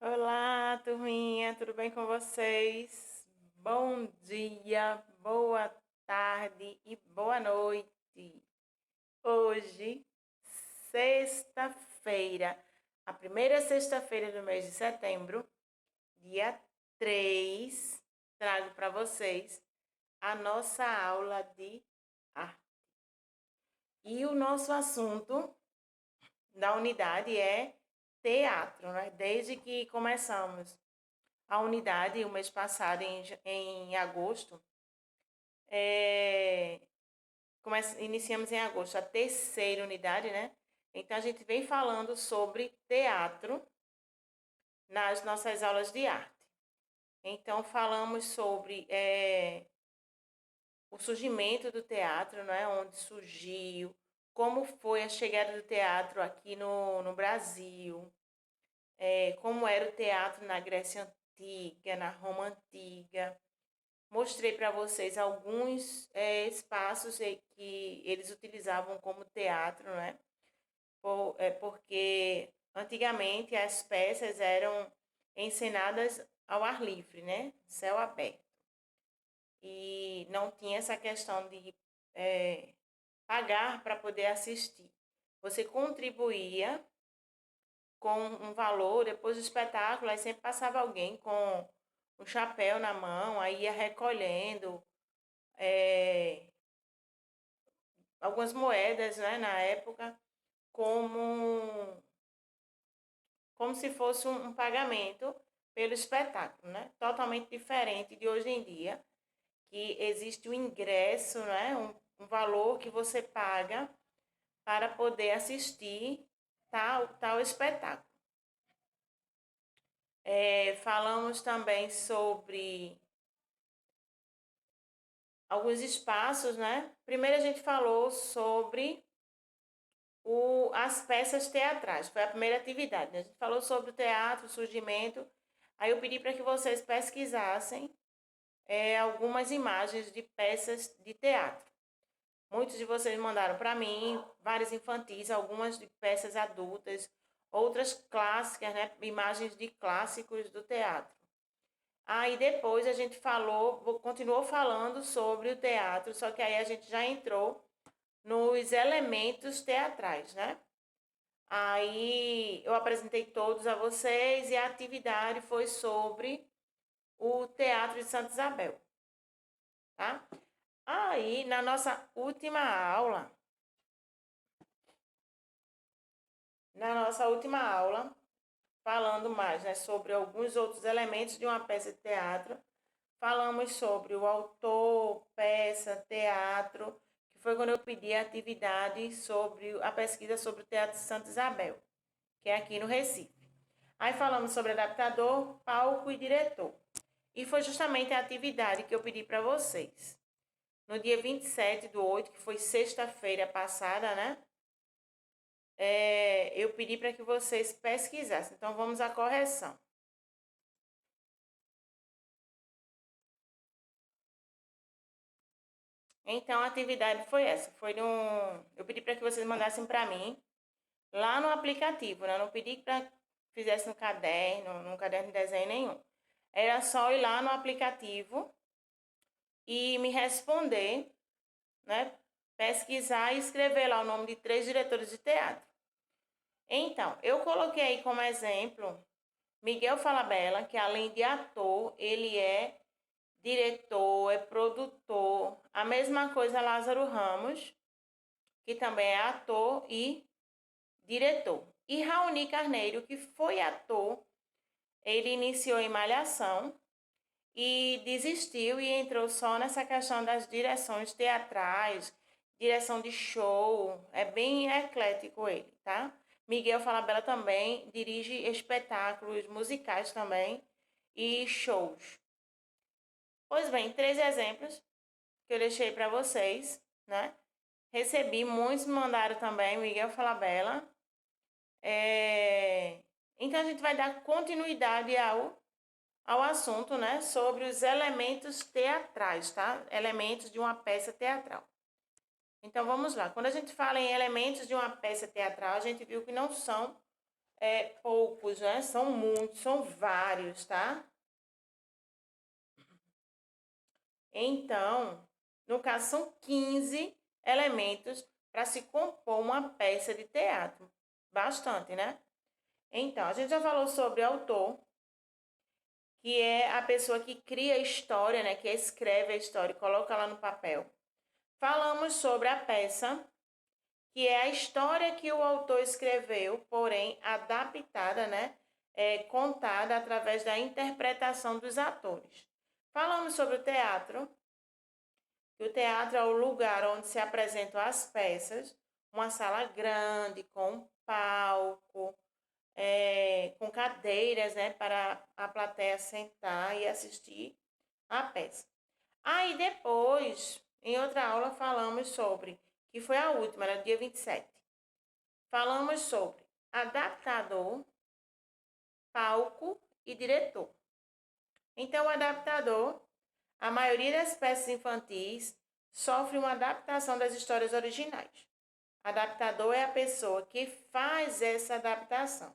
Olá, turminha, tudo bem com vocês? Bom dia, boa tarde e boa noite. Hoje, sexta-feira, a primeira sexta-feira do mês de setembro, dia 3, trago para vocês a nossa aula de arte. E o nosso assunto da unidade é teatro, né? Desde que começamos a unidade o mês passado, em agosto, é, iniciamos em agosto a terceira unidade, né? Então a gente vem falando sobre teatro nas nossas aulas de arte. Então falamos sobre o surgimento do teatro, né? Onde surgiu, como foi a chegada do teatro aqui no Brasil, como era o teatro na Grécia Antiga, na Roma Antiga. Mostrei para vocês alguns espaços que eles utilizavam como teatro, né? Porque antigamente as peças eram encenadas ao ar livre, né? Céu aberto. E não tinha essa questão de pagar para poder assistir. Você contribuía com um valor, depois do espetáculo, aí sempre passava alguém com um chapéu na mão, aí ia recolhendo é, algumas moedas, né, na época, como, como se fosse um pagamento pelo espetáculo, né? Totalmente diferente de hoje em dia, que existe o ingresso, né, um valor que você paga para poder assistir tal espetáculo. Falamos também sobre alguns espaços, né? Primeiro a gente falou sobre as peças teatrais, foi a primeira atividade, né? A gente falou sobre o teatro, o surgimento. Aí eu pedi para que vocês pesquisassem algumas imagens de peças de teatro. Muitos de vocês mandaram para mim, várias infantis, algumas de peças adultas, outras clássicas, né? Imagens de clássicos do teatro. Aí depois a gente continuou falando sobre o teatro, só que aí a gente já entrou nos elementos teatrais, né? Aí eu apresentei todos a vocês e a atividade foi sobre o Teatro de Santa Isabel, tá? Aí na nossa última aula, falando mais, né, sobre alguns outros elementos de uma peça de teatro, falamos sobre o autor, peça, teatro, que foi quando eu pedi a atividade sobre a pesquisa sobre o Teatro de Santa Isabel, que é aqui no Recife. Aí falamos sobre adaptador, palco e diretor. E foi justamente a atividade que eu pedi para vocês. No dia 27/8, que foi sexta-feira passada, né? Eu pedi para que vocês pesquisassem. Então vamos à correção. Então a atividade foi essa. Eu pedi para que vocês mandassem para mim lá no aplicativo, né? Eu não pedi para fizesse no caderno, num caderno de desenho nenhum. Era só ir lá no aplicativo e me responder, né? Pesquisar e escrever lá o nome de 3 diretores de teatro. Então, eu coloquei aí como exemplo Miguel Falabella, que além de ator, ele é diretor, é produtor. A mesma coisa Lázaro Ramos, que também é ator e diretor. E Raoni Carneiro, que foi ator, ele iniciou em Malhação e desistiu e entrou só nessa questão das direções teatrais, direção de show. É bem eclético ele, tá? Miguel Falabella também dirige espetáculos musicais também e shows. Pois bem, 3 exemplos que eu deixei para vocês, né? Recebi, muitos me mandaram também, Miguel Falabella. Então a gente vai dar continuidade ao assunto, né? Sobre os elementos teatrais, tá? Elementos de uma peça teatral. Então vamos lá. Quando a gente fala em elementos de uma peça teatral, a gente viu que não são poucos, né? São muitos, são vários, tá? Então, no caso, são 15 elementos para se compor uma peça de teatro. Bastante, né? Então, a gente já falou sobre autor, que é a pessoa que cria a história, né? Que escreve a história e coloca lá no papel. Falamos sobre a peça, que é a história que o autor escreveu, porém adaptada, né? Contada através da interpretação dos atores. Falamos sobre o teatro, que o teatro é o lugar onde se apresentam as peças, uma sala grande, com um palco, com cadeiras, né, para a plateia sentar e assistir a peça. Aí depois, em outra aula, falamos sobre, que foi a última, era dia 27. Falamos sobre adaptador, palco e diretor. Então, o adaptador, a maioria das peças infantis sofre uma adaptação das histórias originais. Adaptador é a pessoa que faz essa adaptação.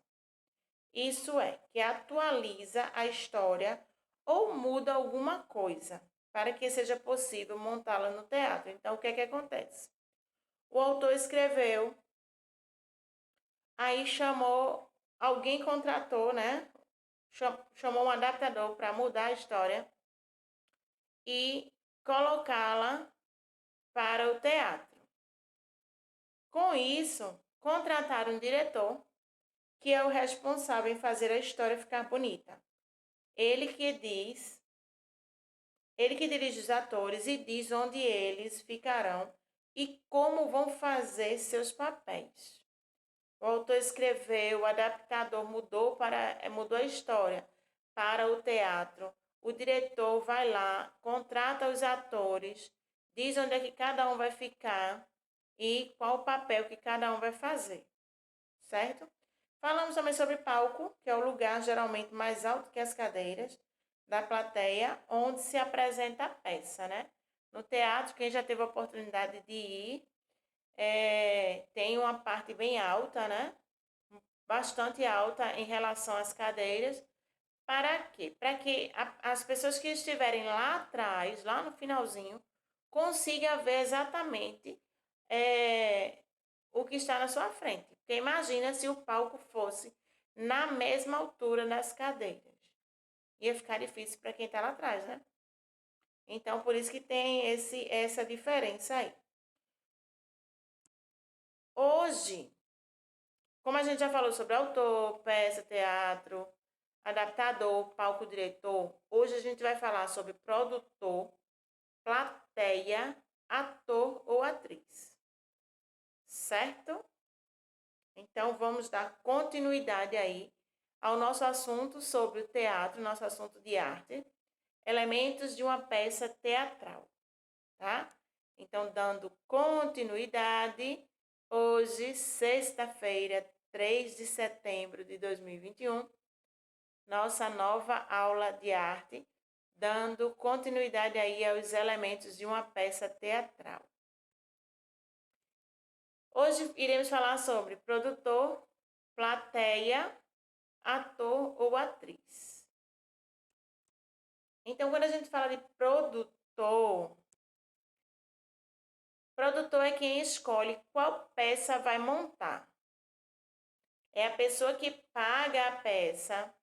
Isso é, que atualiza a história ou muda alguma coisa para que seja possível montá-la no teatro. Então, o que é que acontece? O autor escreveu, aí alguém contratou, né? Chamou um adaptador para mudar a história e colocá-la para o teatro. Com isso, contrataram um diretor, que é o responsável em fazer a história ficar bonita. Ele que dirige os atores e diz onde eles ficarão e como vão fazer seus papéis. O autor escreveu, o adaptador mudou a história para o teatro. O diretor vai lá, contrata os atores, diz onde é que cada um vai ficar e qual o papel que cada um vai fazer, certo? Falamos também sobre palco, que é o lugar geralmente mais alto que as cadeiras da plateia, onde se apresenta a peça, né? No teatro, quem já teve a oportunidade de ir, tem uma parte bem alta, né? Bastante alta em relação às cadeiras. Para quê? Para que as pessoas que estiverem lá atrás, lá no finalzinho, consigam ver exatamente o que está na sua frente. Porque imagina se o palco fosse na mesma altura das cadeiras. Ia ficar difícil para quem está lá atrás, né? Então, por isso que tem essa diferença aí. Hoje, como a gente já falou sobre autor, peça, teatro, adaptador, palco, diretor, hoje a gente vai falar sobre produtor, plateia, ator ou atriz. Certo? Então, vamos dar continuidade aí ao nosso assunto sobre o teatro, nosso assunto de arte, elementos de uma peça teatral, tá? Então, dando continuidade, hoje, sexta-feira, 3 de setembro de 2021, nossa nova aula de arte, dando continuidade aí aos elementos de uma peça teatral. Hoje iremos falar sobre produtor, plateia, ator ou atriz. Então, quando a gente fala de produtor é quem escolhe qual peça vai montar. É a pessoa que paga a peça,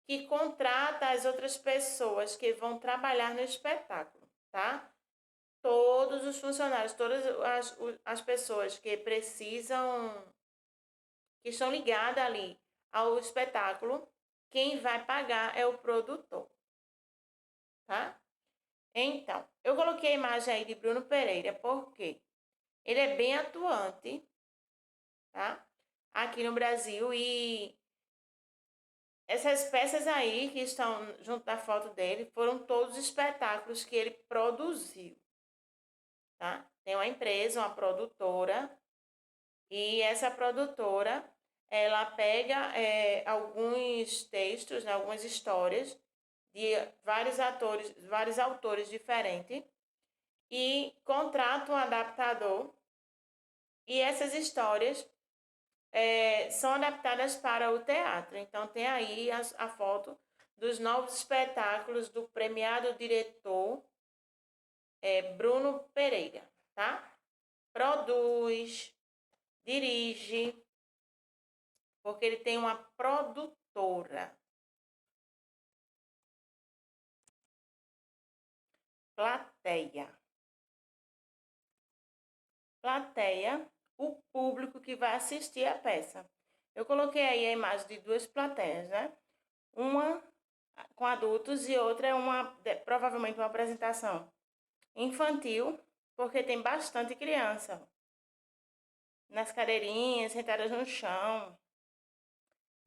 que contrata as outras pessoas que vão trabalhar no espetáculo, tá? Todos os funcionários, todas as pessoas que estão ligadas ali ao espetáculo, quem vai pagar é o produtor, tá? Então, eu coloquei a imagem aí de Bruno Pereira porque ele é bem atuante, tá? Aqui no Brasil, e essas peças aí que estão junto da foto dele foram todos os espetáculos que ele produziu, tá? Tem uma empresa, uma produtora, e essa produtora, ela pega alguns textos, né, algumas histórias de vários autores diferentes, e contrata um adaptador, e essas histórias são adaptadas para o teatro. Então, tem aí a foto dos novos espetáculos do premiado diretor Bruno Pereira, tá? Produz, dirige, porque ele tem uma produtora. Plateia. Plateia, o público que vai assistir a peça. Eu coloquei aí a imagem de duas plateias, né? Uma com adultos e outra é provavelmente uma apresentação infantil, porque tem bastante criança nas cadeirinhas, sentadas no chão.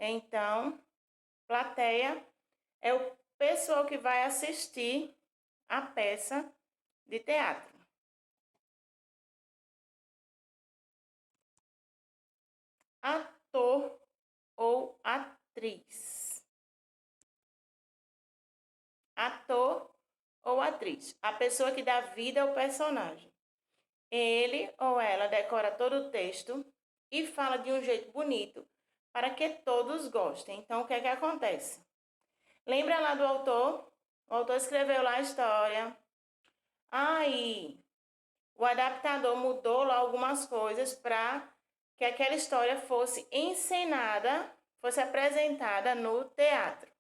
Então, plateia é o pessoal que vai assistir a peça de teatro. Ator ou atriz. Ator ou atriz. A pessoa que dá vida ao personagem. Ele ou ela decora todo o texto e fala de um jeito bonito para que todos gostem. Então, o que é que acontece? Lembra lá do autor? O autor escreveu lá a história. Aí, o adaptador mudou lá algumas coisas para que aquela história fosse encenada, fosse apresentada no teatro.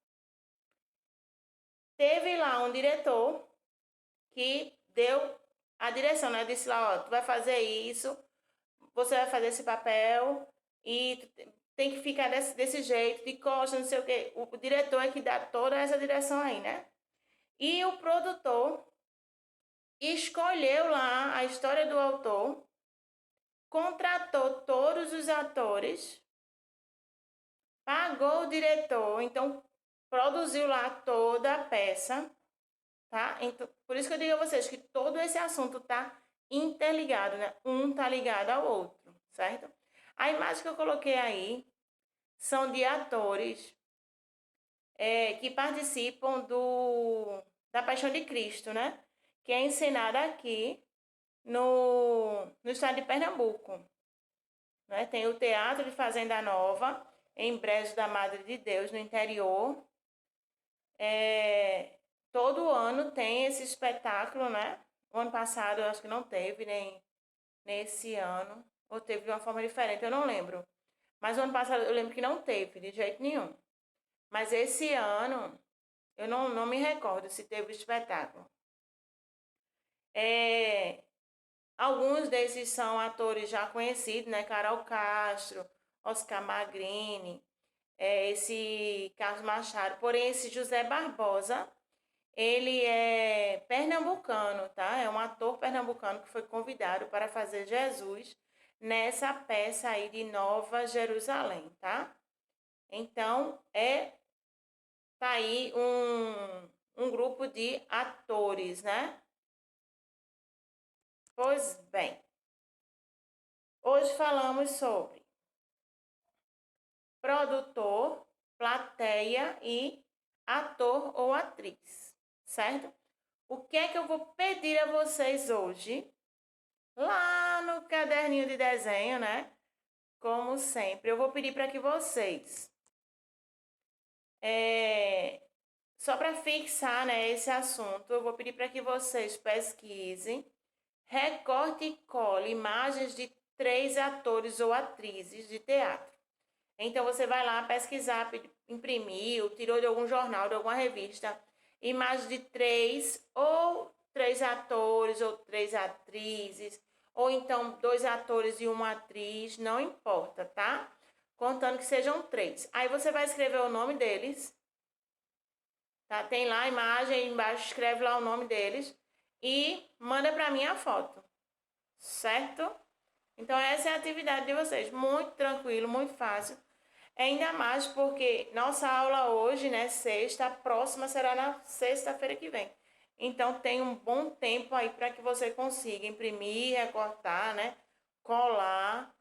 Teve lá um diretor que deu a direção, né? Disse lá, ó, tu vai fazer isso, você vai fazer esse papel e tem que ficar desse jeito, de costa, não sei o quê. O diretor é que dá toda essa direção aí, né? E o produtor escolheu lá a história do autor, contratou todos os atores, pagou o diretor, então produziu lá toda a peça, tá? Então, por isso que eu digo a vocês que todo esse assunto tá interligado, né? Um tá ligado ao outro, certo? A imagem que eu coloquei aí são de atores que participam da Paixão de Cristo, né? Que é encenada aqui no estado de Pernambuco. Né? Tem o Teatro de Fazenda Nova, em Brejo da Madre de Deus, no interior. Todo ano tem esse espetáculo, né? O ano passado eu acho que não teve, nem nesse ano. Ou teve de uma forma diferente, eu não lembro. Mas o ano passado eu lembro que não teve, de jeito nenhum. Mas esse ano, eu não me recordo se teve espetáculo. Alguns desses são atores já conhecidos, né? Carol Castro, Oscar Magrini, esse Carlos Machado. Porém, esse José Barbosa, ele é pernambucano, tá? É um ator pernambucano que foi convidado para fazer Jesus nessa peça aí de Nova Jerusalém, tá? Então, tá aí um grupo de atores, né? Pois bem, hoje falamos sobre produtor, plateia e ator ou atriz, certo? O que é que eu vou pedir a vocês hoje? Lá no caderninho de desenho, né? Como sempre, eu vou pedir para que vocês, só para fixar, né, esse assunto, eu vou pedir para que vocês pesquisem, recorte e cole imagens de 3 atores ou atrizes de teatro. Então, você vai lá pesquisar, imprimiu, tirou de algum jornal, de alguma revista, imagens de 3 atores ou 3 atrizes, ou então 2 atores e uma atriz, não importa, tá? Contando que sejam 3. Aí você vai escrever o nome deles, tá? Tem lá a imagem, embaixo escreve lá o nome deles e manda para mim a foto, certo? Então essa é a atividade de vocês, muito tranquilo, muito fácil. Ainda mais porque nossa aula hoje, né, sexta, a próxima será na sexta-feira que vem. Então tem um bom tempo aí para que você consiga imprimir, recortar, né, colar.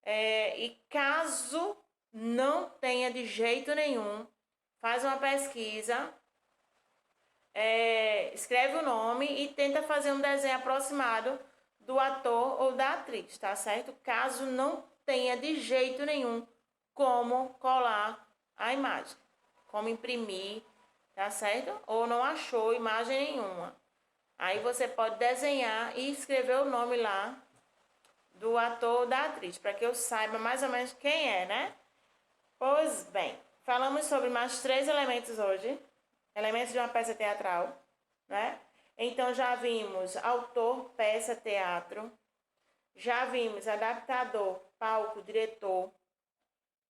E caso não tenha de jeito nenhum, faz uma pesquisa, escreve o nome e tenta fazer um desenho aproximado do ator ou da atriz, tá certo? Caso não tenha de jeito nenhum como colar a imagem, como imprimir, tá certo? Ou não achou imagem nenhuma. Aí você pode desenhar e escrever o nome lá do ator ou da atriz, para que eu saiba mais ou menos quem é, né? Pois bem, falamos sobre mais 3 elementos hoje. Elementos de uma peça teatral, né? Então já vimos autor, peça, teatro. Já vimos adaptador, palco, diretor,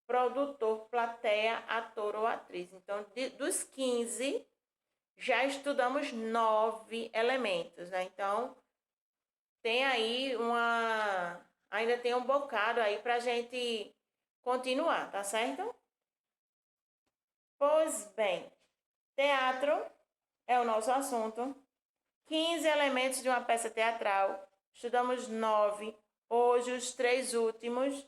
produtor, plateia, ator ou atriz. Então, dos 15, já estudamos 9 elementos, né? Então, tem aí ainda tem um bocado aí pra gente continuar, tá certo? Pois bem, teatro é o nosso assunto. 15 elementos de uma peça teatral. Estudamos 9. Hoje, os 3 últimos: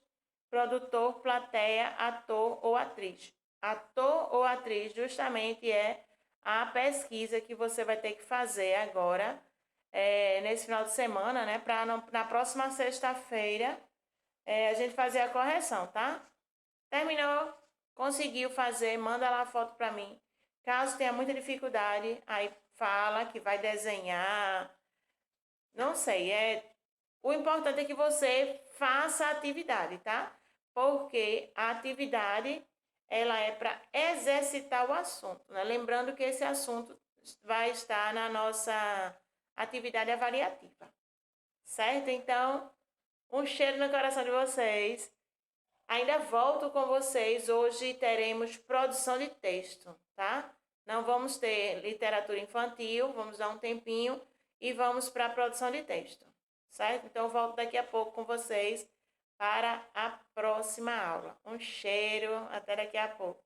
produtor, plateia, ator ou atriz. Ator ou atriz justamente é a pesquisa que você vai ter que fazer agora, nesse final de semana, né? Para na próxima sexta-feira a gente fazer a correção, tá? Terminou, conseguiu fazer, manda lá a foto para mim. Caso tenha muita dificuldade, aí fala que vai desenhar. Não sei, o importante é que você faça a atividade, tá? Porque a atividade ela é para exercitar o assunto, né? Lembrando que esse assunto vai estar na nossa atividade avaliativa, certo? Então, um cheiro no coração de vocês. Ainda volto com vocês. Hoje teremos produção de texto, tá? Não vamos ter literatura infantil, vamos dar um tempinho e vamos para a produção de texto, certo? Então, eu volto daqui a pouco com vocês para a próxima aula. Um cheiro, até daqui a pouco.